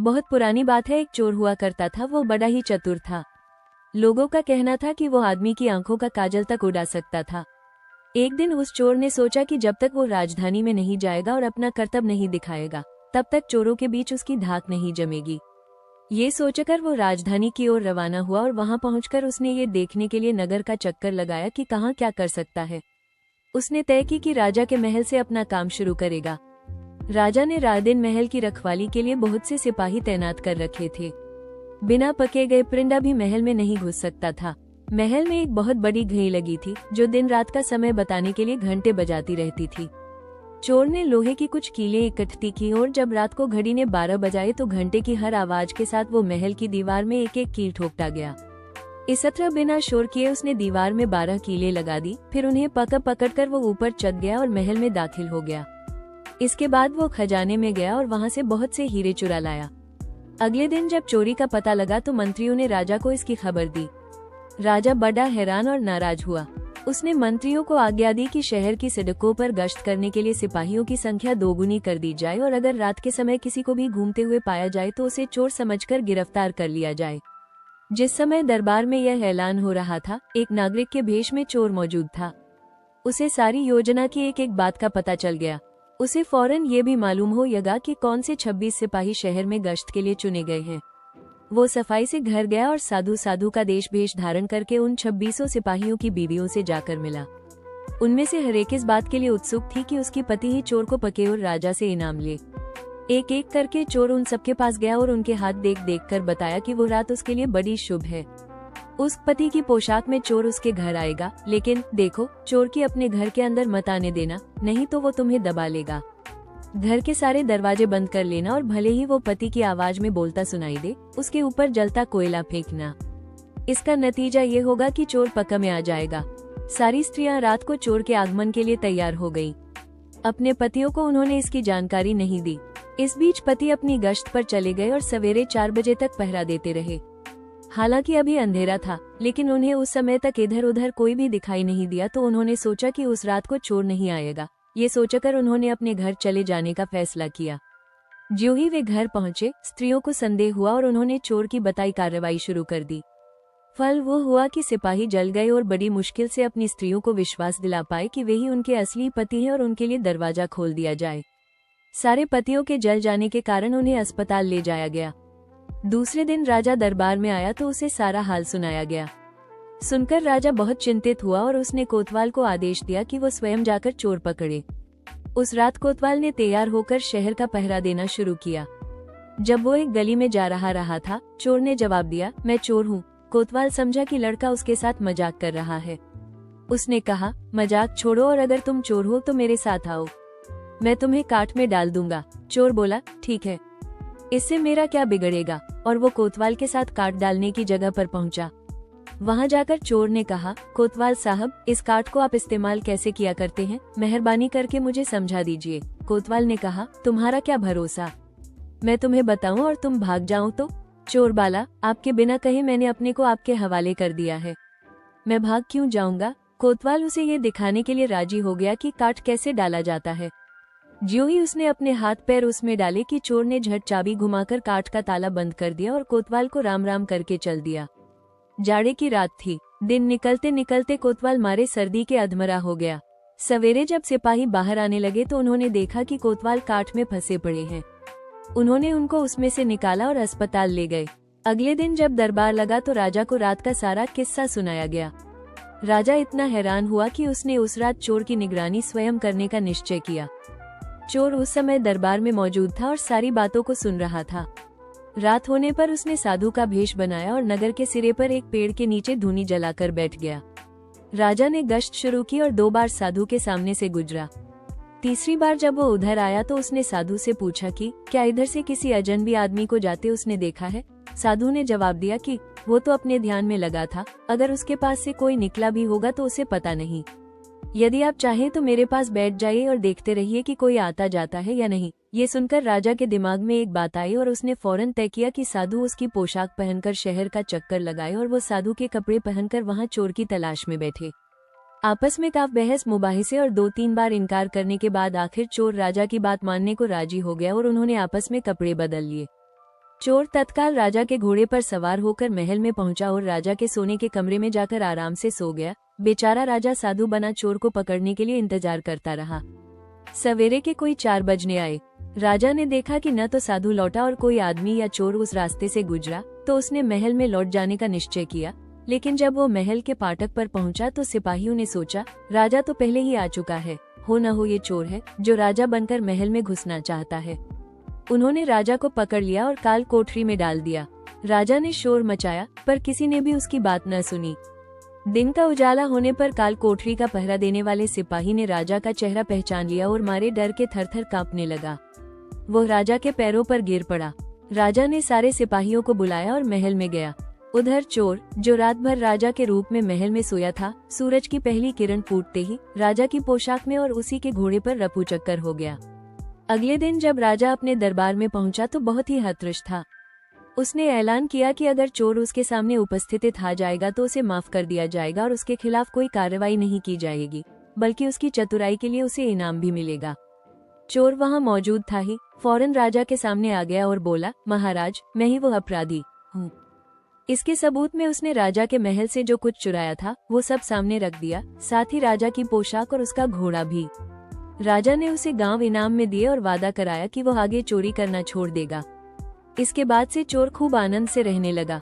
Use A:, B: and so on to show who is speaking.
A: बहुत पुरानी बात है, एक चोर हुआ करता था। वो बड़ा ही चतुर था। लोगों का कहना था कि वो आदमी की आंखों का काजल तक उड़ा सकता था। एक दिन उस चोर ने सोचा कि जब तक वो राजधानी में नहीं जाएगा और अपना करतब नहीं दिखाएगा, तब तक चोरों के बीच उसकी धाक नहीं जमेगी। ये सोचकर वो राजधानी की ओर रवाना हुआ और वहां पहुंचकर उसने ये देखने के लिए नगर का चक्कर लगाया कि कहाँ क्या कर सकता है। उसने तय की कि राजा के महल से अपना काम शुरू करेगा। राजा ने रात दिन महल की रखवाली के लिए बहुत से सिपाही तैनात कर रखे थे। बिना पके गए परिंदा भी महल में नहीं घुस सकता था। महल में एक बहुत बड़ी घड़ी लगी थी जो दिन रात का समय बताने के लिए घंटे बजाती रहती थी। चोर ने लोहे की कुछ कीलें इकट्ठी की और जब रात को घड़ी ने 12 बजाए तो घंटे की हर आवाज के साथ वो महल की दीवार में एक एक कील ठोकता गया। इस तरह बिना शोर किए उसने दीवार में 12 कीलें लगा दी। फिर उन्हें पकड़ वो ऊपर चढ़ गया और महल में दाखिल हो गया। इसके बाद वो खजाने में गया और वहां से बहुत से हीरे चुरा लाया। अगले दिन जब चोरी का पता लगा तो मंत्रियों ने राजा को इसकी खबर दी। राजा बड़ा हैरान और नाराज हुआ। उसने मंत्रियों को आज्ञा दी कि शहर की सड़कों पर गश्त करने के लिए सिपाहियों की संख्या दोगुनी कर दी जाए और अगर रात के समय किसी को भी घूमते हुए पाया जाए तो उसे चोर समझकर गिरफ्तार कर लिया जाए। जिस समय दरबार में यह ऐलान हो रहा था, एक नागरिक के भेष में चोर मौजूद था। उसे सारी योजना की एक एक बात का पता चल गया। उसे फौरन ये भी मालूम हो लगा कि कौन से 26 सिपाही शहर में गश्त के लिए चुने गए हैं। वो सफाई से घर गया और साधु का देश धारण करके उन 26 सिपाहियों की बीवियों से जाकर मिला। उनमें से हर एक इस बात के लिए उत्सुक थी कि उसकी पति ही चोर को पके और राजा से इनाम ले। एक एक करके चोर उन सबके पास गया और उनके हाथ देख कर बताया कि वो रात उसके लिए बड़ी शुभ है। उस पति की पोशाक में चोर उसके घर आएगा, लेकिन देखो, चोर की अपने घर के अंदर मत आने देना, नहीं तो वो तुम्हें दबा लेगा। घर के सारे दरवाजे बंद कर लेना और भले ही वो पति की आवाज में बोलता सुनाई दे, उसके ऊपर जलता कोयला फेंकना। इसका नतीजा ये होगा कि चोर पक्का में आ जाएगा। सारी स्त्रियां रात को चोर के आगमन के लिए तैयार हो गईं। अपने पतियों को उन्होंने इसकी जानकारी नहीं दी। इस बीच पति अपनी गश्त पर चले गए और सवेरे 4 बजे तक पहरा देते रहे। हालांकि अभी अंधेरा था, लेकिन उन्हें उस समय तक इधर उधर कोई भी दिखाई नहीं दिया, तो उन्होंने सोचा कि उस रात को चोर नहीं आएगा। ये सोचकर उन्होंने अपने घर चले जाने का फैसला किया। ज्यों ही वे घर पहुंचे, स्त्रियों को संदेह हुआ और उन्होंने चोर की बताई कार्रवाई शुरू कर दी। फल वो हुआ कि सिपाही जल गए और बड़ी मुश्किल से अपनी स्त्रियों को विश्वास दिला पाए कि वे ही उनके असली पति हैं और उनके लिए दरवाजा खोल दिया जाए। सारे पतियों के जल जाने के कारण उन्हें अस्पताल ले जाया गया। दूसरे दिन राजा दरबार में आया तो उसे सारा हाल सुनाया गया। सुनकर राजा बहुत चिंतित हुआ और उसने कोतवाल को आदेश दिया कि वो स्वयं जाकर चोर पकड़े। उस रात कोतवाल ने तैयार होकर शहर का पहरा देना शुरू किया। जब वो एक गली में जा रहा था, चोर ने जवाब दिया, मैं चोर हूँ। कोतवाल समझा कि लड़का उसके साथ मजाक कर रहा है। उसने कहा, मजाक छोड़ो और अगर तुम चोर हो तो मेरे साथ आओ, मैं तुम्हें काट में डाल दूंगा। चोर बोला, ठीक है, इससे मेरा क्या बिगड़ेगा। और वो कोतवाल के साथ काट डालने की जगह पर पहुंचा। वहां जाकर चोर ने कहा, कोतवाल साहब, इस काट को आप इस्तेमाल कैसे किया करते हैं, मेहरबानी करके मुझे समझा दीजिए। कोतवाल ने कहा, तुम्हारा क्या भरोसा, मैं तुम्हें बताऊं और तुम भाग जाओ तो। चोर बोला, आपके बिना कहे मैंने अपने को आपके हवाले कर दिया है, मैं भाग क्यों जाऊंगा। कोतवाल उसे ये दिखाने के लिए राजी हो गया कि काट कैसे डाला जाता है। ज्यों ही उसने अपने हाथ पैर उसमें डाले कि चोर ने झट चाबी घुमाकर काट का ताला बंद कर दिया और कोतवाल को राम राम करके चल दिया। जाड़े की रात थी। दिन निकलते निकलते कोतवाल मारे सर्दी के अधमरा हो गया। सवेरे जब सिपाही बाहर आने लगे तो उन्होंने देखा कि कोतवाल काट में फंसे पड़े हैं। उन्होंने उनको उसमें से निकाला और अस्पताल ले गए। अगले दिन जब दरबार लगा तो राजा को रात का सारा किस्सा सुनाया गया। राजा इतना हैरान हुआ कि उसने उस रात चोर की निगरानी स्वयं करने का निश्चय किया। चोर उस समय दरबार में मौजूद था और सारी बातों को सुन रहा था। रात होने पर उसने साधु का भेष बनाया और नगर के सिरे पर एक पेड़ के नीचे धूनी जलाकर बैठ गया। राजा ने गश्त शुरू की और 2 बार साधु के सामने से गुजरा। तीसरी बार जब वो उधर आया तो उसने साधु से पूछा कि क्या इधर से किसी अजनबी आदमी को जाते उसने देखा है। साधु ने जवाब दिया कि वो तो अपने ध्यान में लगा था, अगर उसके पास से कोई निकला भी होगा तो उसे पता नहीं। यदि आप चाहें तो मेरे पास बैठ जाइए और देखते रहिए कि कोई आता जाता है या नहीं। ये सुनकर राजा के दिमाग में एक बात आई और उसने फौरन तय किया कि साधु उसकी पोशाक पहनकर शहर का चक्कर लगाए और वो साधु के कपड़े पहनकर वहां चोर की तलाश में बैठे। आपस में काफ बहस मुबाहिसे और 2-3 बार इनकार करने के बाद आखिर चोर राजा की बात मानने को राजी हो गया और उन्होंने आपस में कपड़े बदल लिए। चोर तत्काल राजा के घोड़े पर सवार होकर महल में पहुंचा और राजा के सोने के कमरे में जाकर आराम से सो गया। बेचारा राजा साधु बना चोर को पकड़ने के लिए इंतजार करता रहा। सवेरे के कोई 4 बजने आए। राजा ने देखा कि न तो साधु लौटा और कोई आदमी या चोर उस रास्ते से गुजरा, तो उसने महल में लौट जाने का निश्चय किया। लेकिन जब वो महल के फाटक पर पहुंचा तो सिपाहियों ने सोचा, राजा तो पहले ही आ चुका है, हो न हो ये चोर है जो राजा बनकर महल में घुसना चाहता है। उन्होंने राजा को पकड़ लिया और काल कोठरी में डाल दिया। राजा ने शोर मचाया पर किसी ने भी उसकी बात न सुनी। दिन का उजाला होने पर काल कोठरी का पहरा देने वाले सिपाही ने राजा का चेहरा पहचान लिया और मारे डर के थरथर कांपने लगा। वो राजा के पैरों पर गिर पड़ा। राजा ने सारे सिपाहियों को बुलाया और महल में गया। उधर चोर, जो रात भर राजा के रूप में महल में सोया था, सूरज की पहली किरण फूटते ही राजा की पोशाक में और उसी के घोड़े पर रफू चक्कर हो गया। अगले दिन जब राजा अपने दरबार में पहुंचा तो बहुत ही हतरश था। उसने ऐलान किया कि अगर चोर उसके सामने उपस्थित आ जाएगा तो उसे माफ कर दिया जाएगा और उसके खिलाफ कोई कार्रवाई नहीं की जाएगी, बल्कि उसकी चतुराई के लिए उसे इनाम भी मिलेगा। चोर वहां मौजूद था ही फौरन राजा के सामने आ गया और बोला, महाराज, मैं ही वो अपराधी हूँ। इसके सबूत में उसने राजा के महल से जो कुछ चुराया था वो सब सामने रख दिया, साथ ही राजा की पोशाक और उसका घोड़ा भी। राजा ने उसे गांव इनाम में दिए और वादा कराया कि वो आगे चोरी करना छोड़ देगा। इसके बाद से चोर खूब आनंद से रहने लगा।